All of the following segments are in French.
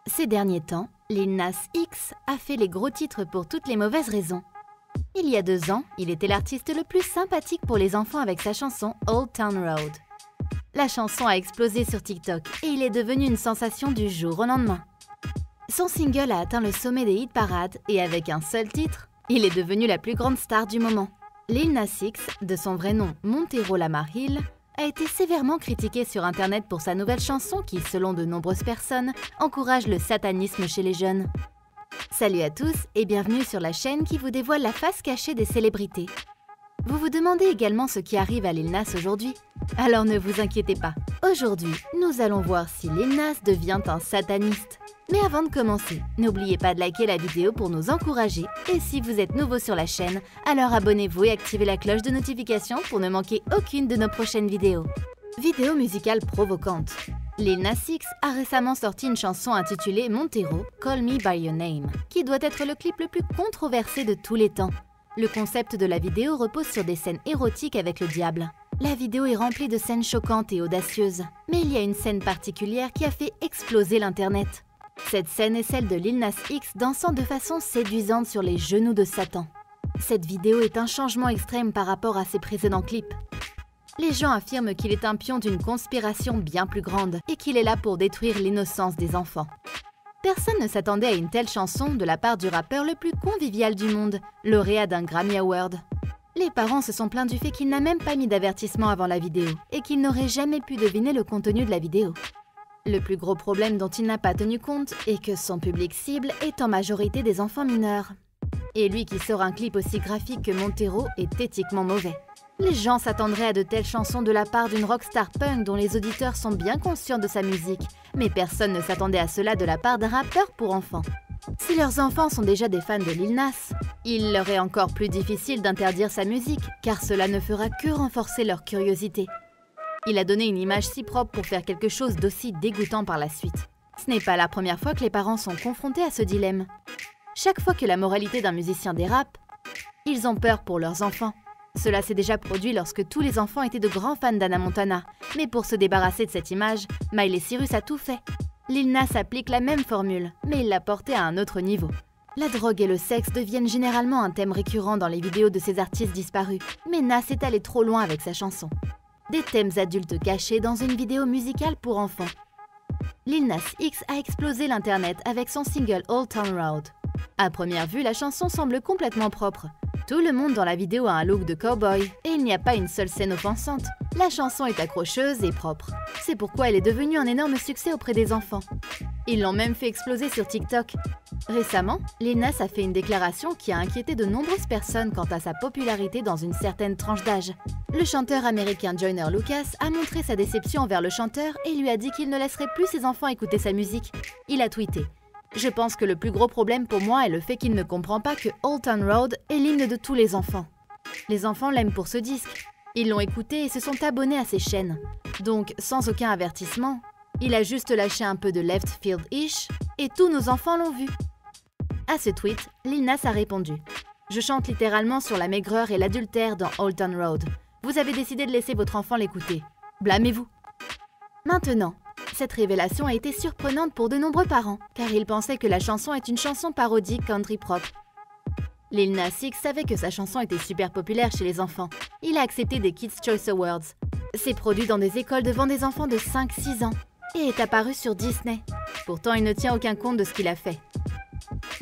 Ces derniers temps, Lil Nas X a fait les gros titres pour toutes les mauvaises raisons. Il y a 2 ans, il était l'artiste le plus sympathique pour les enfants avec sa chanson Old Town Road. La chanson a explosé sur TikTok et il est devenu une sensation du jour au lendemain. Son single a atteint le sommet des hit parades et avec un seul titre, il est devenu la plus grande star du moment. Lil Nas X, de son vrai nom Montero Lamar Hill, a été sévèrement critiqué sur internet pour sa nouvelle chanson qui, selon de nombreuses personnes, encourage le satanisme chez les jeunes. Salut à tous et bienvenue sur la chaîne qui vous dévoile la face cachée des célébrités. Vous vous demandez également ce qui arrive à Lil Nas aujourd'hui? Alors ne vous inquiétez pas. Aujourd'hui, nous allons voir si Lil Nas devient un sataniste. Mais avant de commencer, n'oubliez pas de liker la vidéo pour nous encourager. Et si vous êtes nouveau sur la chaîne, alors abonnez-vous et activez la cloche de notification pour ne manquer aucune de nos prochaines vidéos. Vidéo musicale provocante. Lil Nas X a récemment sorti une chanson intitulée Montero, Call Me By Your Name, qui doit être le clip le plus controversé de tous les temps. Le concept de la vidéo repose sur des scènes érotiques avec le diable. La vidéo est remplie de scènes choquantes et audacieuses, mais il y a une scène particulière qui a fait exploser l'internet. Cette scène est celle de Lil Nas X dansant de façon séduisante sur les genoux de Satan. Cette vidéo est un changement extrême par rapport à ses précédents clips. Les gens affirment qu'il est un pion d'une conspiration bien plus grande et qu'il est là pour détruire l'innocence des enfants. Personne ne s'attendait à une telle chanson de la part du rappeur le plus convivial du monde, lauréat d'un Grammy Award. Les parents se sont plaints du fait qu'il n'a même pas mis d'avertissement avant la vidéo et qu'il n'aurait jamais pu deviner le contenu de la vidéo. Le plus gros problème dont il n'a pas tenu compte est que son public cible est en majorité des enfants mineurs. Et lui qui sort un clip aussi graphique que Montero est éthiquement mauvais. Les gens s'attendraient à de telles chansons de la part d'une rockstar punk dont les auditeurs sont bien conscients de sa musique, mais personne ne s'attendait à cela de la part d'un rappeur pour enfants. Si leurs enfants sont déjà des fans de Lil Nas, il leur est encore plus difficile d'interdire sa musique, car cela ne fera que renforcer leur curiosité. Il a donné une image si propre pour faire quelque chose d'aussi dégoûtant par la suite. Ce n'est pas la première fois que les parents sont confrontés à ce dilemme. Chaque fois que la moralité d'un musicien dérape, ils ont peur pour leurs enfants. Cela s'est déjà produit lorsque tous les enfants étaient de grands fans d'Hannah Montana. Mais pour se débarrasser de cette image, Miley Cyrus a tout fait. Lil Nas applique la même formule, mais il l'a portée à un autre niveau. La drogue et le sexe deviennent généralement un thème récurrent dans les vidéos de ces artistes disparus, mais Nas est allé trop loin avec sa chanson. Des thèmes adultes cachés dans une vidéo musicale pour enfants. Lil Nas X a explosé l'internet avec son single Old Town Road. À première vue, la chanson semble complètement propre. Tout le monde dans la vidéo a un look de cowboy et il n'y a pas une seule scène offensante. La chanson est accrocheuse et propre. C'est pourquoi elle est devenue un énorme succès auprès des enfants. Ils l'ont même fait exploser sur TikTok. Récemment, Lil Nas a fait une déclaration qui a inquiété de nombreuses personnes quant à sa popularité dans une certaine tranche d'âge. Le chanteur américain Joyner Lucas a montré sa déception envers le chanteur et lui a dit qu'il ne laisserait plus ses enfants écouter sa musique. Il a tweeté: « Je pense que le plus gros problème pour moi est le fait qu'il ne comprend pas que Old Town Road est l'hymne de tous les enfants. Les enfants l'aiment pour ce disque. Ils l'ont écouté et se sont abonnés à ses chaînes. Donc, sans aucun avertissement, il a juste lâché un peu de left field-ish et tous nos enfants l'ont vu. » À ce tweet, Lil Nas a répondu: « Je chante littéralement sur la maigreur et l'adultère dans Old Town Road. Vous avez décidé de laisser votre enfant l'écouter. Blâmez-vous. » Maintenant, cette révélation a été surprenante pour de nombreux parents, car ils pensaient que la chanson est une chanson parodique country propre. Lil Nas X savait que sa chanson était super populaire chez les enfants. Il a accepté des Kids' Choice Awards. C'est produit dans des écoles devant des enfants de 5-6 ans et est apparu sur Disney. Pourtant, il ne tient aucun compte de ce qu'il a fait.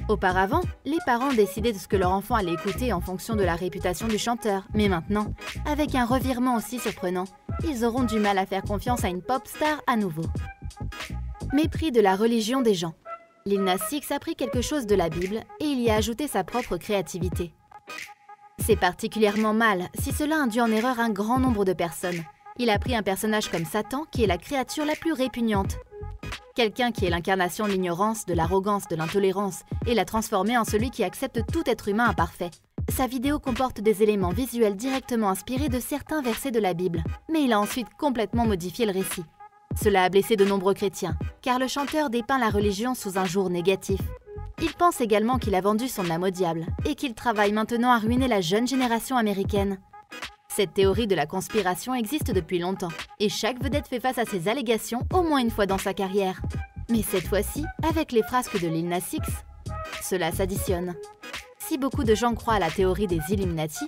Auparavant, les parents décidaient de ce que leur enfant allait écouter en fonction de la réputation du chanteur. Mais maintenant, avec un revirement aussi surprenant, ils auront du mal à faire confiance à une pop star à nouveau. Mépris de la religion des gens. Lil Nas X a pris quelque chose de la Bible et il y a ajouté sa propre créativité. C'est particulièrement mal si cela induit en erreur un grand nombre de personnes. Il a pris un personnage comme Satan qui est la créature la plus répugnante. Quelqu'un qui est l'incarnation de l'ignorance, de l'arrogance, de l'intolérance, et l'a transformé en celui qui accepte tout être humain imparfait. Sa vidéo comporte des éléments visuels directement inspirés de certains versets de la Bible, mais il a ensuite complètement modifié le récit. Cela a blessé de nombreux chrétiens, car le chanteur dépeint la religion sous un jour négatif. Il pense également qu'il a vendu son âme au diable, et qu'il travaille maintenant à ruiner la jeune génération américaine. Cette théorie de la conspiration existe depuis longtemps, et chaque vedette fait face à ces allégations au moins une fois dans sa carrière. Mais cette fois-ci, avec les frasques de Lil Nas X, cela s'additionne. Si beaucoup de gens croient à la théorie des Illuminati,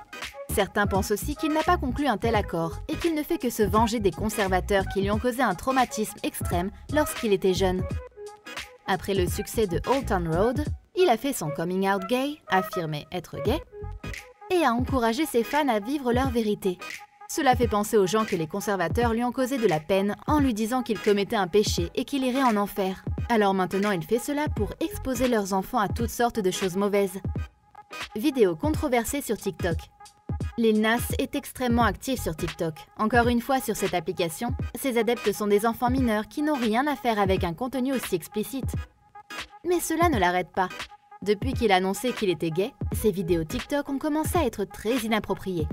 certains pensent aussi qu'il n'a pas conclu un tel accord et qu'il ne fait que se venger des conservateurs qui lui ont causé un traumatisme extrême lorsqu'il était jeune. Après le succès de Old Town Road, il a fait son coming out gay, affirmé être gay, et a encouragé ses fans à vivre leur vérité. Cela fait penser aux gens que les conservateurs lui ont causé de la peine en lui disant qu'il commettait un péché et qu'il irait en enfer. Alors maintenant il fait cela pour exposer leurs enfants à toutes sortes de choses mauvaises. Vidéo controversée sur TikTok. Lil Nas est extrêmement actif sur TikTok. Encore une fois sur cette application, ses adeptes sont des enfants mineurs qui n'ont rien à faire avec un contenu aussi explicite. Mais cela ne l'arrête pas. Depuis qu'il a annoncé qu'il était gay, ses vidéos TikTok ont commencé à être très inappropriées.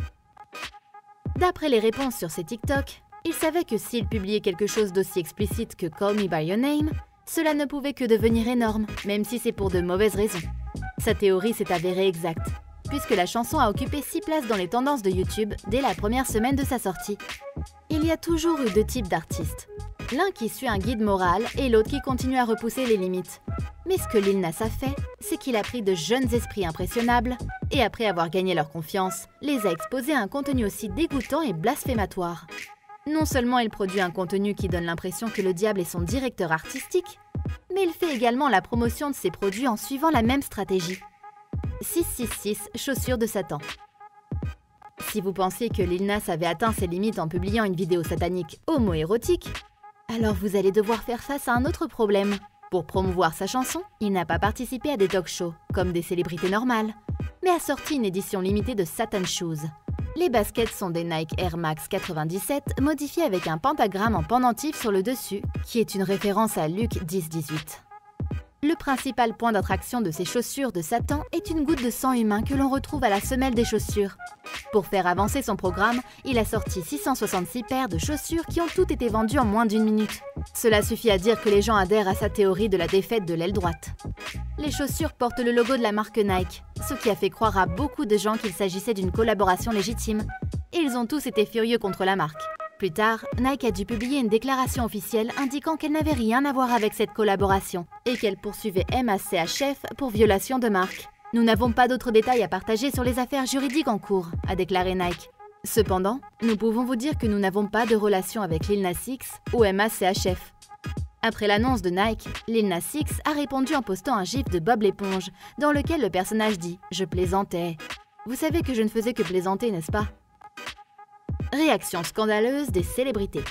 D'après les réponses sur ses TikTok, il savait que s'il publiait quelque chose d'aussi explicite que Call Me By Your Name, cela ne pouvait que devenir énorme, même si c'est pour de mauvaises raisons. Sa théorie s'est avérée exacte, puisque la chanson a occupé 6 places dans les tendances de YouTube dès la première semaine de sa sortie. Il y a toujours eu 2 types d'artistes. L'un qui suit un guide moral et l'autre qui continue à repousser les limites. Mais ce que Lil Nas a fait, c'est qu'il a pris de jeunes esprits impressionnables et après avoir gagné leur confiance, les a exposés à un contenu aussi dégoûtant et blasphématoire. Non seulement il produit un contenu qui donne l'impression que le diable est son directeur artistique, mais il fait également la promotion de ses produits en suivant la même stratégie. 666 chaussures de Satan. Si vous pensiez que Lil Nas avait atteint ses limites en publiant une vidéo satanique homo-érotique, alors vous allez devoir faire face à un autre problème. Pour promouvoir sa chanson, il n'a pas participé à des talk shows, comme des célébrités normales, mais a sorti une édition limitée de Satan Shoes. Les baskets sont des Nike Air Max 97 modifiées avec un pentagramme en pendentif sur le dessus, qui est une référence à Luc 10-18. Le principal point d'attraction de ces chaussures de Satan est une goutte de sang humain que l'on retrouve à la semelle des chaussures. Pour faire avancer son programme, il a sorti 666 paires de chaussures qui ont toutes été vendues en moins d'1 minute. Cela suffit à dire que les gens adhèrent à sa théorie de la défaite de l'aile droite. Les chaussures portent le logo de la marque Nike, ce qui a fait croire à beaucoup de gens qu'il s'agissait d'une collaboration légitime, et ils ont tous été furieux contre la marque. Plus tard, Nike a dû publier une déclaration officielle indiquant qu'elle n'avait rien à voir avec cette collaboration et qu'elle poursuivait MACHF pour violation de marque. Nous n'avons pas d'autres détails à partager sur les affaires juridiques en cours, a déclaré Nike. Cependant, nous pouvons vous dire que nous n'avons pas de relation avec Lil Nas X ou MACHF. Après l'annonce de Nike, Lil Nas X a répondu en postant un gif de Bob l'éponge, dans lequel le personnage dit « Je plaisantais ». Vous savez que je ne faisais que plaisanter, n'est-ce pas ? Réaction scandaleuse des célébrités.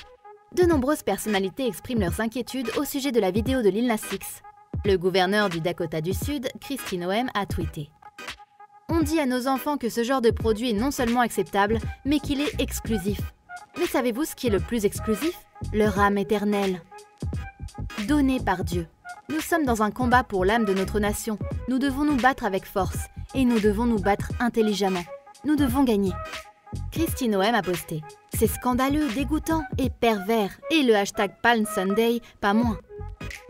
De nombreuses personnalités expriment leurs inquiétudes au sujet de la vidéo de Lil Nas X. Le gouverneur du Dakota du Sud, Kristi Noem, a tweeté « On dit à nos enfants que ce genre de produit est non seulement acceptable, mais qu'il est exclusif. Mais savez-vous ce qui est le plus exclusif ? Leur âme éternelle. Donnée par Dieu. Nous sommes dans un combat pour l'âme de notre nation. Nous devons nous battre avec force, et nous devons nous battre intelligemment. Nous devons gagner. » Kristi Noem a posté « C'est scandaleux, dégoûtant et pervers, et le hashtag Palm Sunday, pas moins. »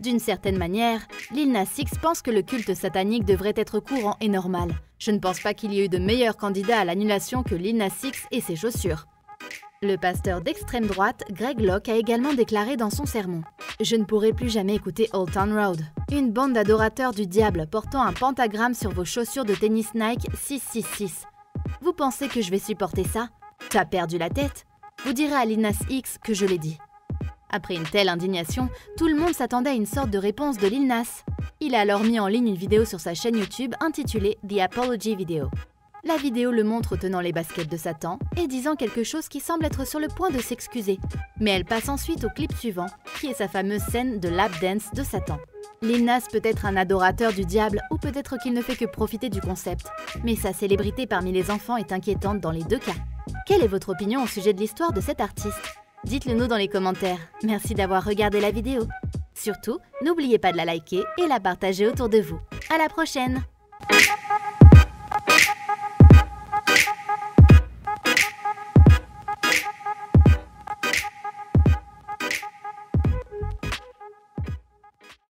D'une certaine manière, Lil Nas X pense que le culte satanique devrait être courant et normal. Je ne pense pas qu'il y ait eu de meilleur candidat à l'annulation que Lil Nas X et ses chaussures. Le pasteur d'extrême droite, Greg Locke, a également déclaré dans son sermon « Je ne pourrai plus jamais écouter Old Town Road. Une bande d'adorateurs du diable portant un pentagramme sur vos chaussures de tennis Nike 666. Vous pensez que je vais supporter ça? T'as perdu la tête? Vous direz à Lil Nas X que je l'ai dit. » Après une telle indignation, tout le monde s'attendait à une sorte de réponse de Lil Nas. Il a alors mis en ligne une vidéo sur sa chaîne YouTube intitulée The Apology Video. La vidéo le montre tenant les baskets de Satan et disant quelque chose qui semble être sur le point de s'excuser. Mais elle passe ensuite au clip suivant, qui est sa fameuse scène de lap dance de Satan. Lil Nas peut être un adorateur du diable ou peut-être qu'il ne fait que profiter du concept. Mais sa célébrité parmi les enfants est inquiétante dans les deux cas. Quelle est votre opinion au sujet de l'histoire de cet artiste? Dites-le nous dans les commentaires. Merci d'avoir regardé la vidéo. Surtout, n'oubliez pas de la liker et la partager autour de vous. À la prochaine!